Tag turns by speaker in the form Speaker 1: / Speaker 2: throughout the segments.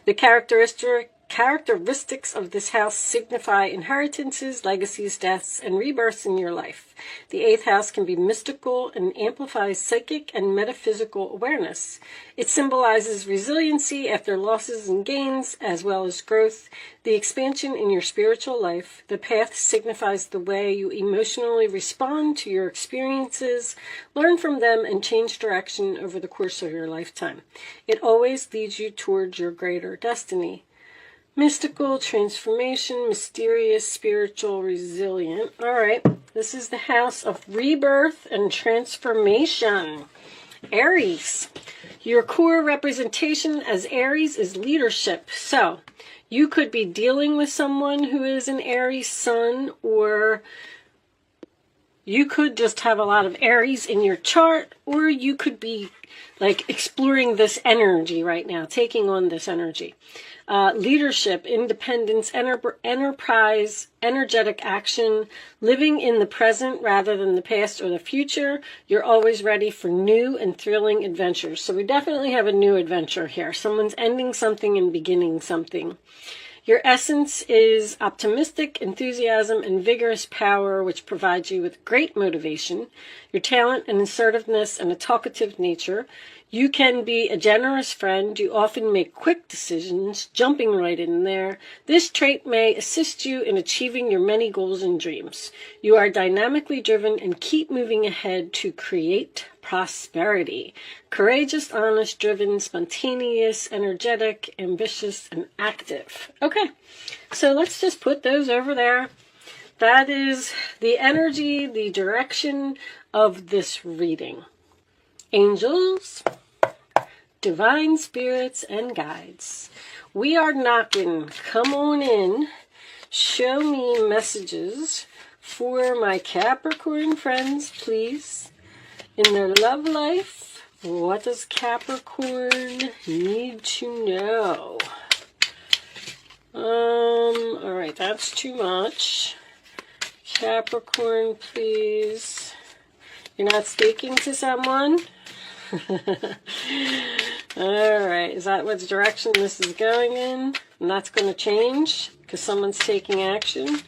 Speaker 1: The characteristics of this house signify inheritances, legacies, deaths, and rebirths in your life. The 8th house can be mystical and amplifies psychic and metaphysical awareness. It symbolizes resiliency after losses and gains, as well as growth, the expansion in your spiritual life. The path signifies the way you emotionally respond to your experiences, learn from them, and change direction over the course of your lifetime. It always leads you towards your greater destiny. Mystical, transformation, mysterious, spiritual, resilient. All right, this is the house of rebirth and transformation. Aries. Your core representation as Aries is leadership. So, you could be dealing with someone who is an Aries sun, or you could just have a lot of Aries in your chart, or you could be like exploring this energy right now, taking on this energy. Leadership, independence, enterprise, energetic action, living in the present rather than the past or the future. You're always ready for new and thrilling adventures. So we definitely have a new adventure here. Someone's ending something and beginning something. Your essence is optimistic, enthusiasm, and vigorous power, which provides you with great motivation. Your talent and assertiveness and a talkative nature. You can be a generous friend. You often make quick decisions, jumping right in there. This trait may assist you in achieving your many goals and dreams. You are dynamically driven and keep moving ahead to create prosperity. Courageous, honest, driven, spontaneous, energetic, ambitious, and active. Okay, so let's just put those over there. That is the energy, the direction of this reading. Angels, divine spirits, and guides. We are knocking. Come on in. Show me messages for my Capricorn friends, please. In their love life, what does Capricorn need to know? All right, that's too much. Capricorn, please. You're not speaking to someone? Alright, is that what direction this is going in? And that's going to change because someone's taking action.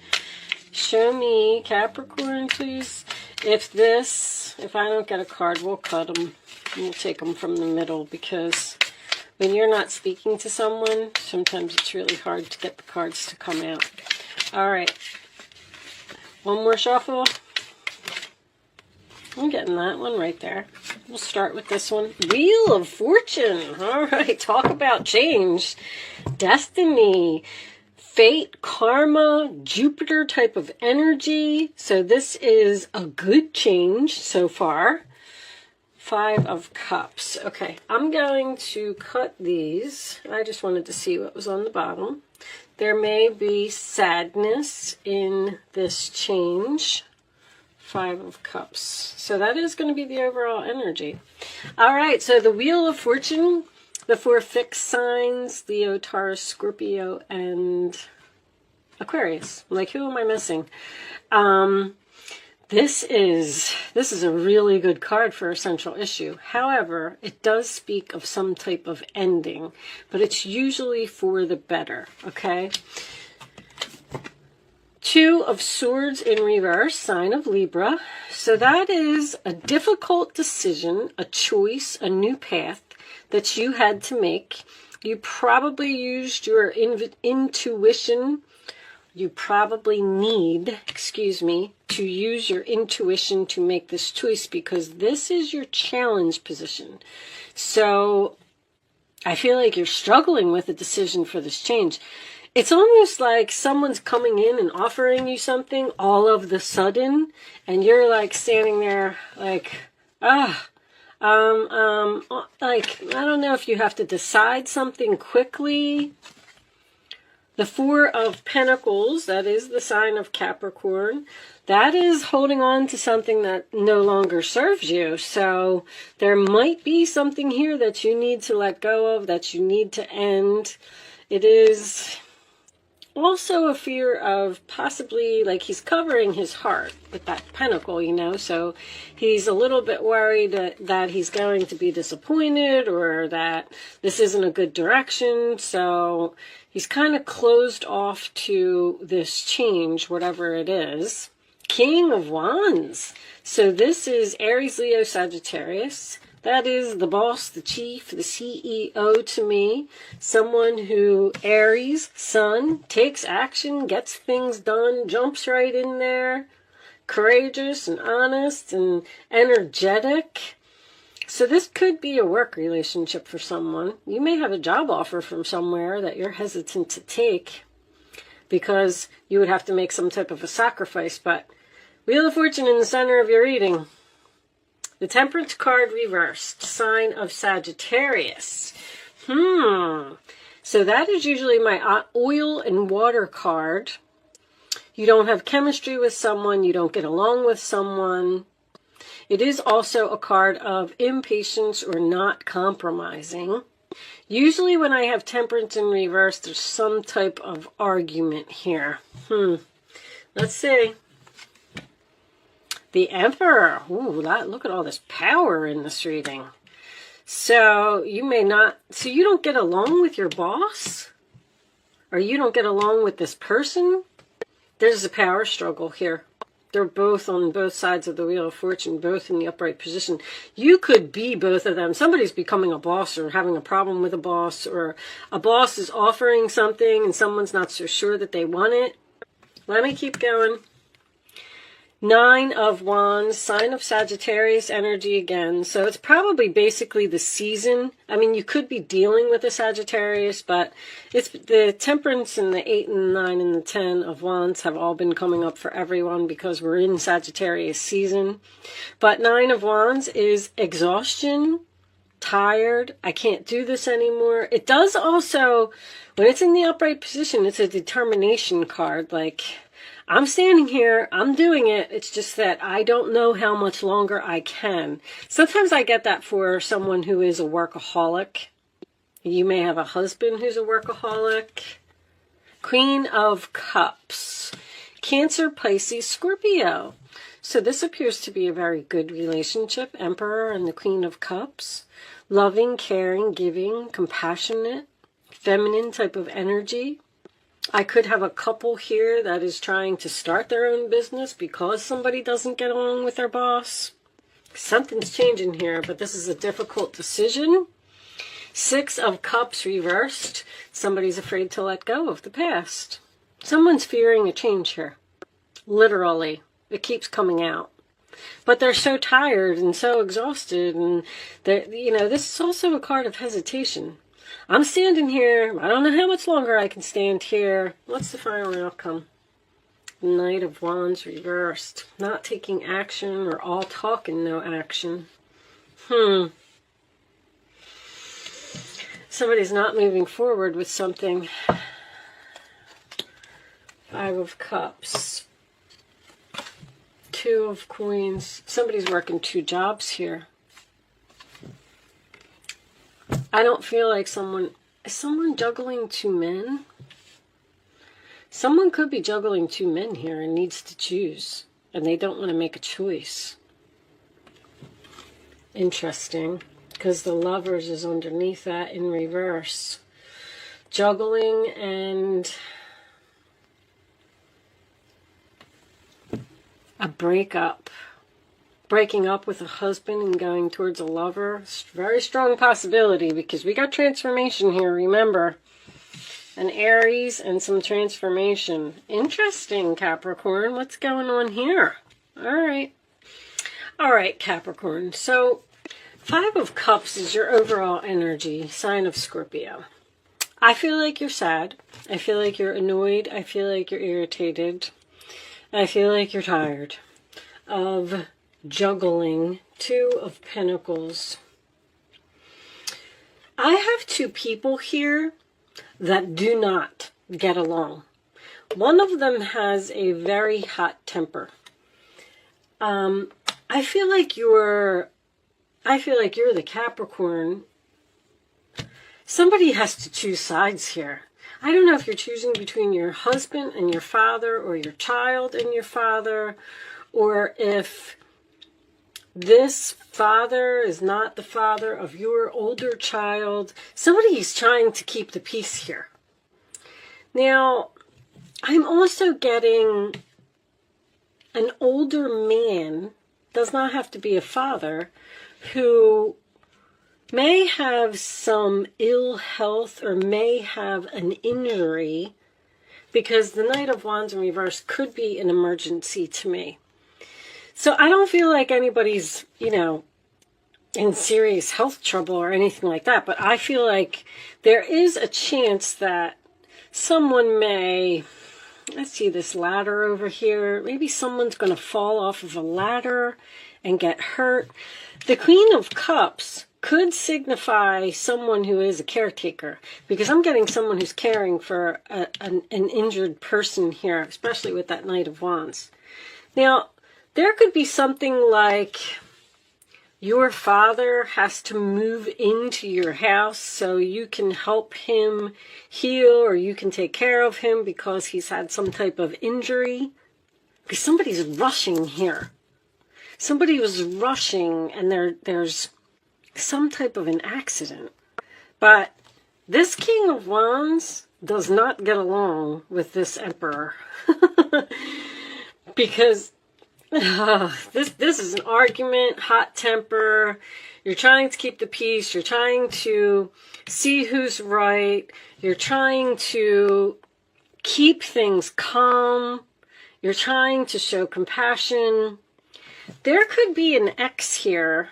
Speaker 1: Show me, Capricorn, please. If I don't get a card, we'll cut them. We'll take them from the middle, because when you're not speaking to someone, sometimes it's really hard to get the cards to come out. Alright. One more shuffle. I'm getting that one right there. We'll start with this one. Wheel of Fortune. All right, talk about change. Destiny, fate, karma, Jupiter type of energy. So this is a good change so far. 5 of Cups. Okay, I'm going to cut these. I just wanted to see what was on the bottom. There may be sadness in this change. 5 of Cups. So that is going to be the overall energy. All right, so the Wheel of Fortune, the 4 fixed signs, Leo, Taurus, Scorpio, and Aquarius. Like, who am I missing? This is a really good card for a central issue. However, it does speak of some type of ending, but it's usually for the better, okay? 2 of Swords in reverse, sign of Libra. So that is a difficult decision, a choice, a new path that you had to make. You probably used your intuition. You probably need, to use your intuition to make this choice, because this is your challenge position. So I feel like you're struggling with a decision for this change. It's almost like someone's coming in and offering you something all of the sudden, and you're like standing there like, like, I don't know if you have to decide something quickly. The 4 of Pentacles, that is the sign of Capricorn, that is holding on to something that no longer serves you. So there might be something here that you need to let go of, that you need to end. It is also a fear of possibly, like, he's covering his heart with that pentacle, you know, so he's a little bit worried that he's going to be disappointed or that this isn't a good direction. So he's kind of closed off to this change, whatever it is. King of Wands. So this is Aries, Leo, Sagittarius. That is the boss, the chief, the CEO to me. Someone who, Aries, sun, takes action, gets things done, jumps right in there, courageous and honest and energetic. So this could be a work relationship for someone. You may have a job offer from somewhere that you're hesitant to take because you would have to make some type of a sacrifice. But Wheel of Fortune in the center of your reading. The Temperance card reversed, sign of Sagittarius. So that is usually my oil and water card. You don't have chemistry with someone. You don't get along with someone. It is also a card of impatience or not compromising. Usually when I have Temperance in reverse, there's some type of argument here. Let's see. The Emperor. Ooh, look at all this power in this reading. So you may not, so you don't get along with your boss? Or you don't get along with this person? There's a power struggle here. They're both on both sides of the Wheel of Fortune, both in the upright position. You could be both of them. Somebody's becoming a boss or having a problem with a boss, or a boss is offering something and someone's not so sure that they want it. Let me keep going. 9 of Wands, sign of Sagittarius energy again. So it's probably basically the season. I mean, you could be dealing with a Sagittarius, but it's the Temperance and the 8 and the 9 and the 10 of Wands have all been coming up for everyone because we're in Sagittarius season. But 9 of Wands is exhaustion, tired, I can't do this anymore. It does also, when it's in the upright position, it's a determination card, like, I'm standing here, I'm doing it, it's just that I don't know how much longer I can. Sometimes I get that for someone who is a workaholic. You may have a husband who's a workaholic. Queen of Cups. Cancer, Pisces, Scorpio. So this appears to be a very good relationship. Emperor and the Queen of Cups. Loving, caring, giving, compassionate, feminine type of energy. I could have a couple here that is trying to start their own business because somebody doesn't get along with their boss. Something's changing here, but this is a difficult decision. 6 of Cups reversed. Somebody's afraid to let go of the past. Someone's fearing a change here. Literally. It keeps coming out. But they're so tired and so exhausted, and you know, this is also a card of hesitation. I'm standing here. I don't know how much longer I can stand here. What's the final outcome? Knight of Wands reversed. Not taking action, or all talk and no action. Somebody's not moving forward with something. 5 of Cups. 2 of Coins. Somebody's working 2 jobs here. I don't feel like is someone juggling 2 men? Someone could be juggling 2 men here and needs to choose, and they don't want to make a choice. Interesting, because the Lovers is underneath that in reverse. Juggling and a breakup. Breaking up with a husband and going towards a lover. Very strong possibility because we got transformation here, remember. An Aries and some transformation. Interesting, Capricorn. What's going on here? All right, Capricorn. So 5 of Cups is your overall energy, sign of Scorpio. I feel like you're sad. I feel like you're annoyed. I feel like you're irritated. I feel like you're tired of juggling. 2 of Pentacles. I have 2 people here that do not get along. One of them has a very hot temper. I feel like you're the Capricorn. Somebody has to choose sides here. I don't know if you're choosing between your husband and your father, or your child and your father, or if this father is not the father of your older child. Somebody is trying to keep the peace here. Now, I'm also getting an older man, does not have to be a father, who may have some ill health or may have an injury, because the Knight of Wands in reverse could be an emergency to me. So I don't feel like anybody's, in serious health trouble or anything like that, but I feel like there is a chance that someone may, let's see this ladder over here, maybe someone's going to fall off of a ladder and get hurt. The Queen of Cups could signify someone who is a caretaker, because I'm getting someone who's caring for an injured person here, especially with that Knight of Wands. Now, there could be something like your father has to move into your house so you can help him heal, or you can take care of him because he's had some type of injury. Because somebody's rushing here. Somebody was rushing and there's some type of an accident. But this King of Wands does not get along with this Emperor. Because this is an argument, hot temper. You're trying to keep the peace. You're trying to see who's right. You're trying to keep things calm. You're trying to show compassion. There could be an ex here,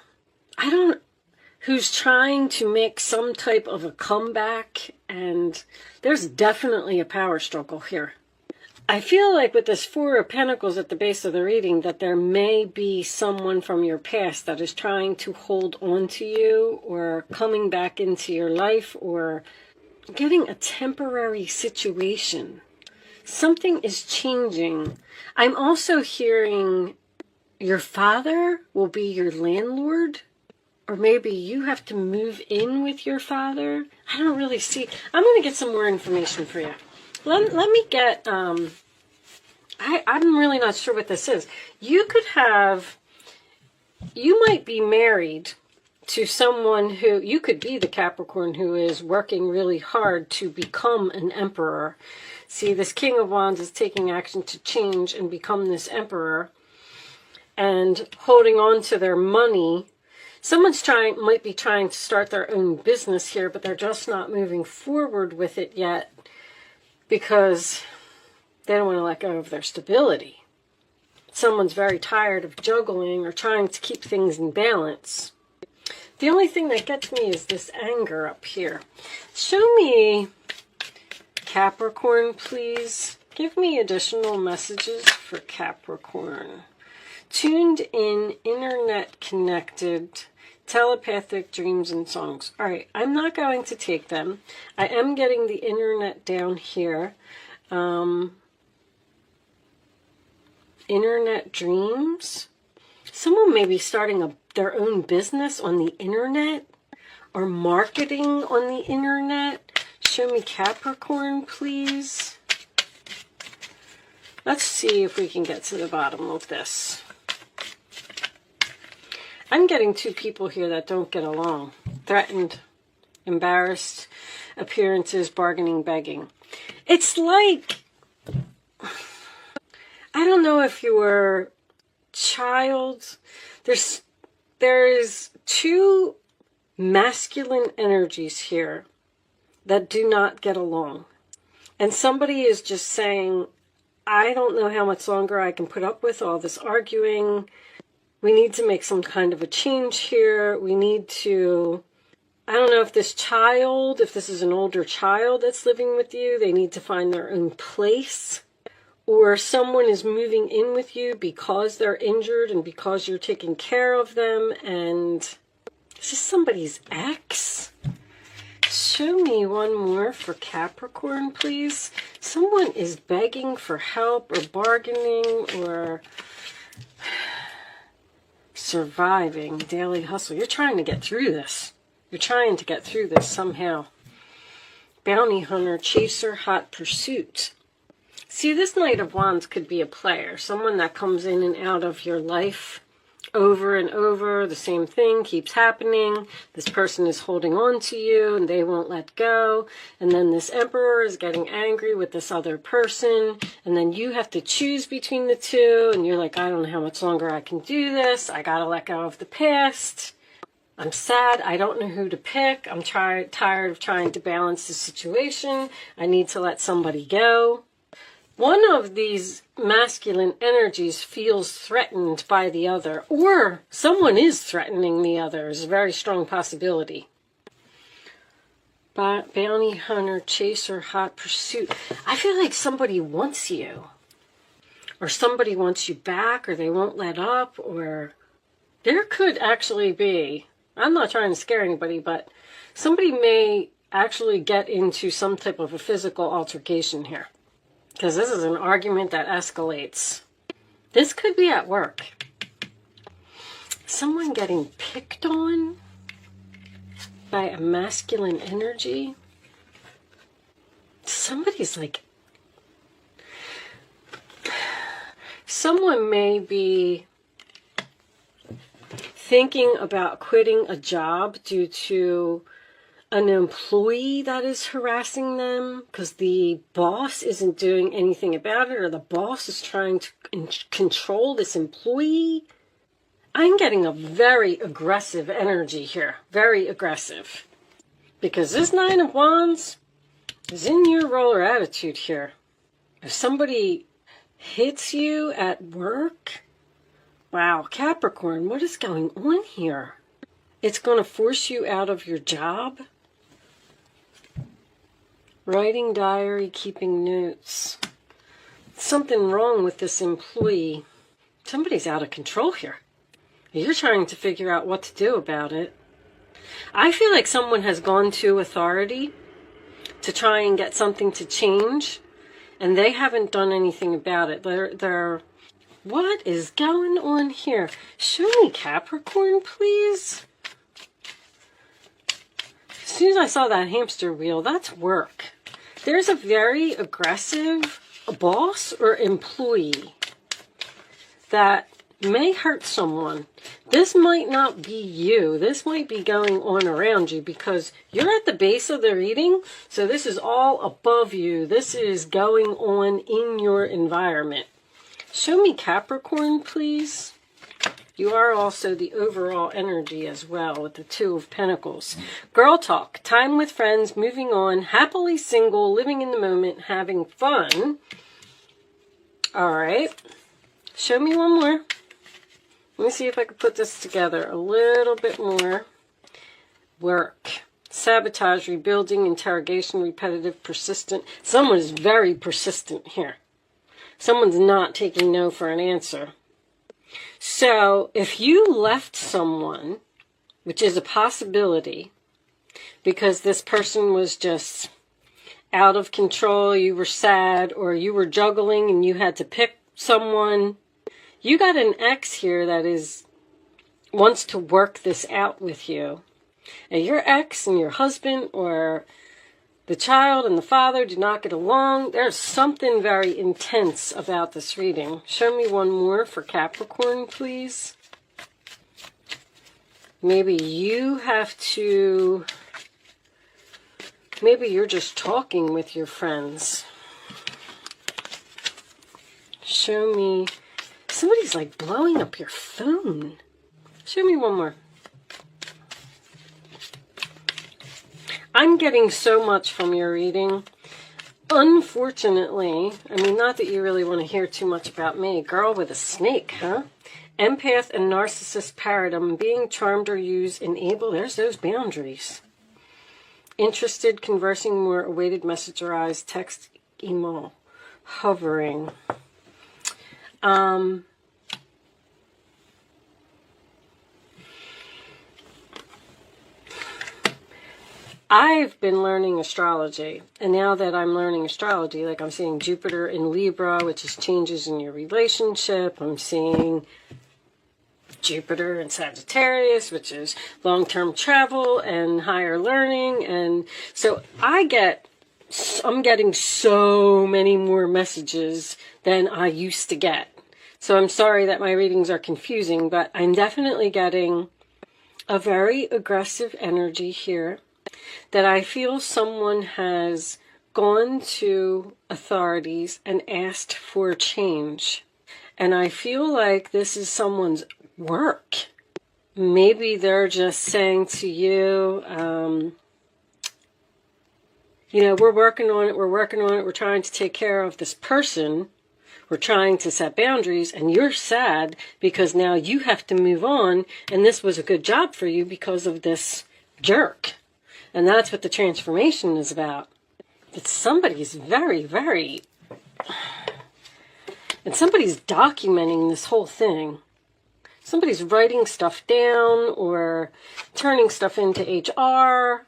Speaker 1: who's trying to make some type of a comeback, and there's definitely a power struggle here. I feel like with this Four of Pentacles at the base of the reading that there may be someone from your past that is trying to hold on to you, or coming back into your life, or getting a temporary situation. Something is changing. I'm also hearing your father will be your landlord, or maybe you have to move in with your father. I don't really see. I'm going to get some more information for you. Let me get, I'm really not sure what this is. You might be married to someone who, you could be the Capricorn who is working really hard to become an emperor. See, this King of Wands is taking action to change and become this emperor, and holding on to their money. Someone's might be trying to start their own business here, but they're just not moving forward with it yet, because they don't want to let go of their stability. Someone's very tired of juggling or trying to keep things in balance. The only thing that gets me is this anger up here. Show me, Capricorn, please. Give me additional messages for Capricorn. Tuned in, internet connected, telepathic dreams and songs. All right, I'm not going to take them. I am getting the internet down here. Internet dreams. Someone may be starting their own business on the internet, or marketing on the internet. Show me Capricorn, please. Let's see if we can get to the bottom of this. I'm getting two people here that don't get along. Threatened, embarrassed, appearances, bargaining, begging. It's like, I don't know if your child, there's two masculine energies here that do not get along. And somebody is just saying, I don't know how much longer I can put up with all this arguing. We need to make some kind of a change here. We need to, I don't know if this is an older child that's living with you, they need to find their own place. Or someone is moving in with you because they're injured and because you're taking care of them. And is this somebody's ex? Show me one more for Capricorn, please. Someone is begging for help or bargaining or surviving, daily hustle. You're trying to get through this. You're trying to get through this somehow. Bounty hunter, chaser, hot pursuit. See, this Knight of Wands could be a player, someone that comes in and out of your life over and over. The same thing keeps happening. This person is holding on to you and they won't let go. And then this Emperor is getting angry with this other person. And then you have to choose between the two. And you're like, I don't know how much longer I can do this. I got to let go of the past. I'm sad. I don't know who to pick. I'm tired of trying to balance the situation. I need to let somebody go. One of these masculine energies feels threatened by the other, or someone is threatening the other. Is a very strong possibility. Bounty hunter, chaser, hot pursuit. I feel like somebody wants you, or somebody wants you back, or they won't let up, or there could actually be, I'm not trying to scare anybody, but somebody may actually get into some type of a physical altercation here. Because this is an argument that escalates. This could be at work. Someone getting picked on by a masculine energy. Somebody's like... Someone may be thinking about quitting a job due to an employee that is harassing them because the boss isn't doing anything about it, or the boss is trying to control this employee. I'm getting a very aggressive energy here. Very aggressive. Because this Nine of Wands is in your roller attitude here. If somebody hits you at work, wow, Capricorn, what is going on here? It's going to force you out of your job. Writing diary, keeping notes. Something wrong with this employee. Somebody's out of control here. You're trying to figure out what to do about it. I feel like someone has gone to authority to try and get something to change, and they haven't done anything about it. They're what is going on here? Show me Capricorn, please. As soon as I saw that hamster wheel, that's work. There's a very aggressive boss or employee that may hurt someone. This might not be you. This might be going on around you because you're at the base of the reading. So this is all above you. This is going on in your environment. Show me Capricorn, please. You are also the overall energy as well with the Two of Pentacles. Girl talk, time with friends, moving on, happily single, living in the moment, having fun. All right. Show me one more. Let me see if I can put this together a little bit more. Work, sabotage, rebuilding, interrogation, repetitive, persistent. Someone is very persistent here. Someone's not taking no for an answer. So if you left someone, which is a possibility, because this person was just out of control, you were sad, or you were juggling and you had to pick someone, you got an ex here that wants to work this out with you. And your ex and your husband or the child and the father do not get along. There's something very intense about this reading. Show me one more for Capricorn, please. Maybe you have to... Maybe you're just talking with your friends. Show me... Somebody's like blowing up your phone. Show me one more. I'm getting so much from your reading. Unfortunately, I mean, not that you really want to hear too much about me. Girl with a snake, huh? Empath and narcissist paradigm. Being charmed or used, enable. There's those boundaries. Interested, conversing more, awaited message arise, text, email, hovering. I've been learning astrology, and now that I'm learning astrology, like I'm seeing Jupiter in Libra, which is changes in your relationship. I'm seeing Jupiter in Sagittarius, which is long-term travel and higher learning. And so I get I'm getting so many more messages than I used to get. So I'm sorry that my readings are confusing, but I'm definitely getting a very aggressive energy here that I feel someone has gone to authorities and asked for change. And I feel like this is someone's work. Maybe they're just saying to you, you know, we're working on it, we're trying to take care of this person, we're trying to set boundaries, and you're sad because now you have to move on, and this was a good job for you because of this jerk. And that's what the transformation is about. But somebody's very, and somebody's documenting this whole thing. Somebody's writing stuff down or turning stuff into HR.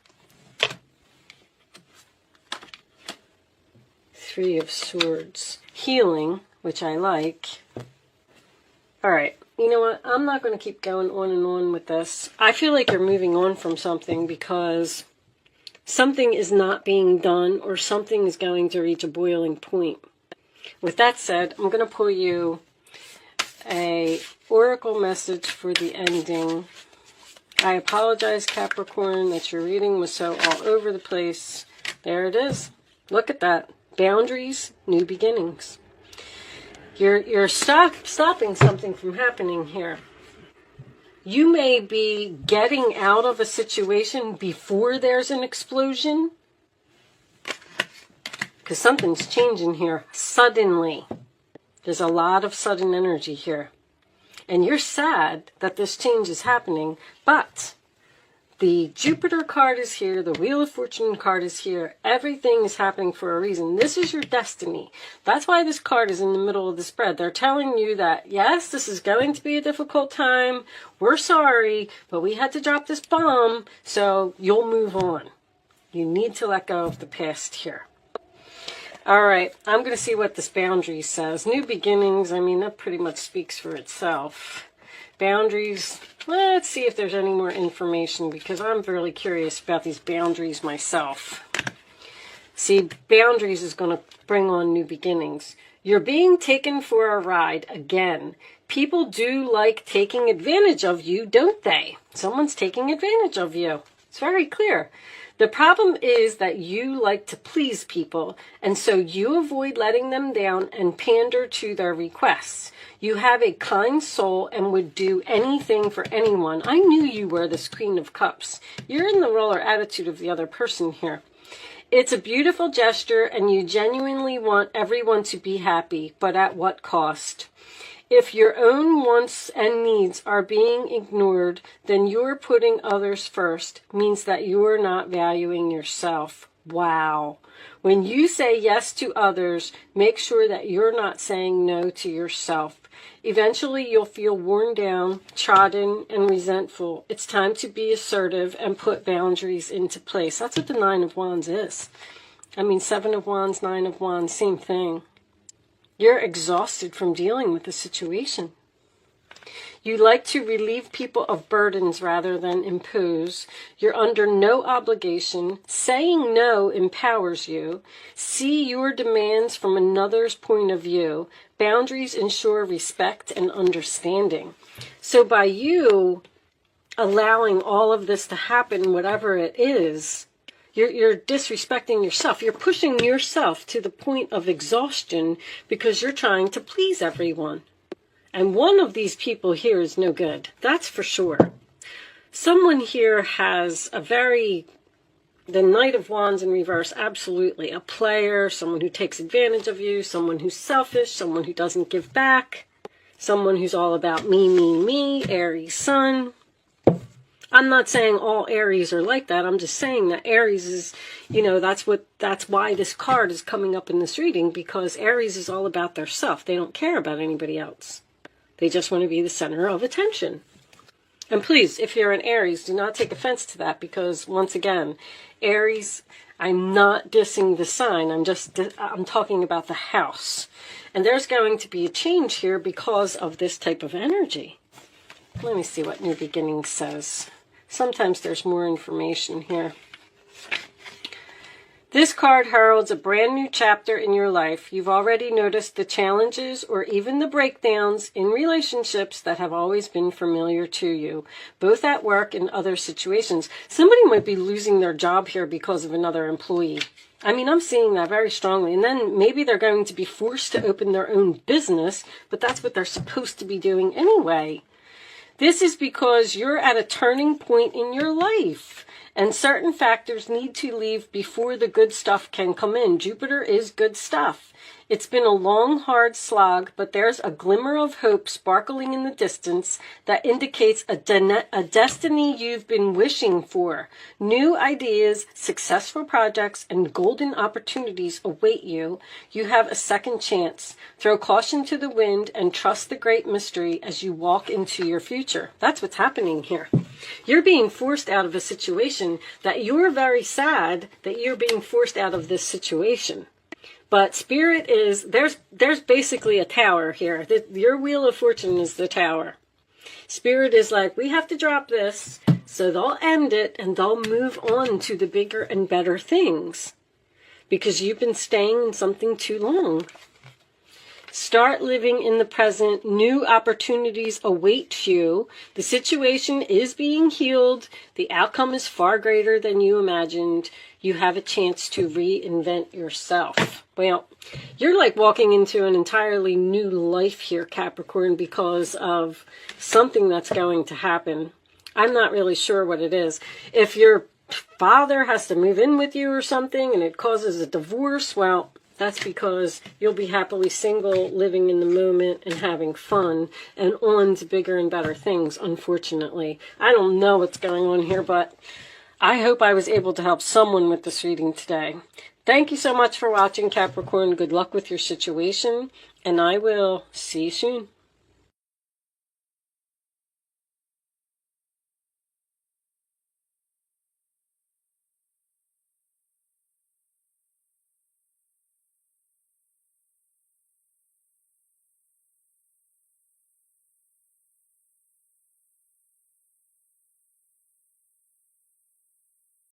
Speaker 1: Three of Swords. Healing, which I like. All right. You know what? I'm not going to keep going on and on with this. I feel like you're moving on from something because something is not being done or something is going to reach a boiling point. With that said, I'm going to pull you a oracle message for the ending. I apologize, Capricorn, that your reading was so all over the place. There it is. Look at that. Boundaries, new beginnings. You're stopping something from happening here. You may be getting out of a situation before there's an explosion. Because something's changing here suddenly. There's a lot of sudden energy here. And you're sad that this change is happening, but the Jupiter card is here, the Wheel of Fortune card is here. Everything is happening for a reason. This is your destiny. That's why this card is in the middle of the spread. They're telling you that, yes, this is going to be a difficult time. We're sorry, but we had to drop this bomb, so you'll move on. You need to let go of the past here. All right, I'm going to see what this boundary says. New beginnings, I mean, that pretty much speaks for itself. Boundaries, let's see if there's any more information because I'm really curious about these boundaries myself. See, boundaries is going to bring on new beginnings. You're being taken for a ride again. People do like taking advantage of you, don't they? Someone's taking advantage of you. It's very clear. The problem is that you like to please people, and so you avoid letting them down and pander to their requests. You have a kind soul and would do anything for anyone. I knew you were this Queen of Cups. You're in the roller attitude of the other person here. It's a beautiful gesture, and you genuinely want everyone to be happy, but at what cost? If your own wants and needs are being ignored, then you're putting others first, means that you're not valuing yourself. Wow. When you say yes to others, make sure that you're not saying no to yourself. Eventually, you'll feel worn down, trodden, and resentful. It's time to be assertive and put boundaries into place. That's what the Nine of Wands is. I mean, Seven of Wands, Nine of Wands, same thing. You're exhausted from dealing with the situation. You like to relieve people of burdens rather than impose. You're under no obligation. Saying no empowers you. See your demands from another's point of view. Boundaries ensure respect and understanding. So by you allowing all of this to happen, whatever it is, you're disrespecting yourself. You're pushing yourself to the point of exhaustion because you're trying to please everyone. And one of these people here is no good. That's for sure. Someone here has the Knight of Wands in reverse, absolutely. A player, someone who takes advantage of you, someone who's selfish, someone who doesn't give back, someone who's all about me, Aries sun. I'm not saying all Aries are like that. I'm just saying that Aries is, that's why this card is coming up in this reading, because Aries is all about their self. They don't care about anybody else. They just want to be the center of attention. And please, if you're an Aries, do not take offense to that, because once again, Aries, I'm not dissing the sign. I'm talking about the house. And there's going to be a change here because of this type of energy. Let me see what New Beginnings says. Sometimes there's more information here. This card heralds a brand new chapter in your life. You've already noticed the challenges or even the breakdowns in relationships that have always been familiar to you, both at work and other situations. Somebody might be losing their job here because of another employee. I mean, I'm seeing that very strongly. And then maybe they're going to be forced to open their own business, but that's what they're supposed to be doing anyway. This is because you're at a turning point in your life. And certain factors need to leave before the good stuff can come in. Jupiter is good stuff. It's been a long, hard slog, but there's a glimmer of hope sparkling in the distance that indicates a destiny you've been wishing for. New ideas, successful projects, and golden opportunities await you. You have a second chance. Throw caution to the wind and trust the great mystery as you walk into your future. That's what's happening here. You're being forced out of a situation that you're very sad that you're being forced out of this situation. But Spirit is, there's basically a tower here. Your Wheel of Fortune is the tower. Spirit is like, we have to drop this, so they'll end it and they'll move on to the bigger and better things. Because you've been staying in something too long. Start living in the present. New opportunities await you. The situation is being healed. The outcome is far greater than you imagined. You have a chance to reinvent yourself. Well, you're like walking into an entirely new life here, Capricorn, because of something that's going to happen. I'm not really sure what it is. If your father has to move in with you or something and it causes a divorce, well, that's because you'll be happily single, living in the moment and having fun and on to bigger and better things, unfortunately. I don't know what's going on here, but I hope I was able to help someone with this reading today. Thank you so much for watching, Capricorn. Good luck with your situation, and I will see you soon.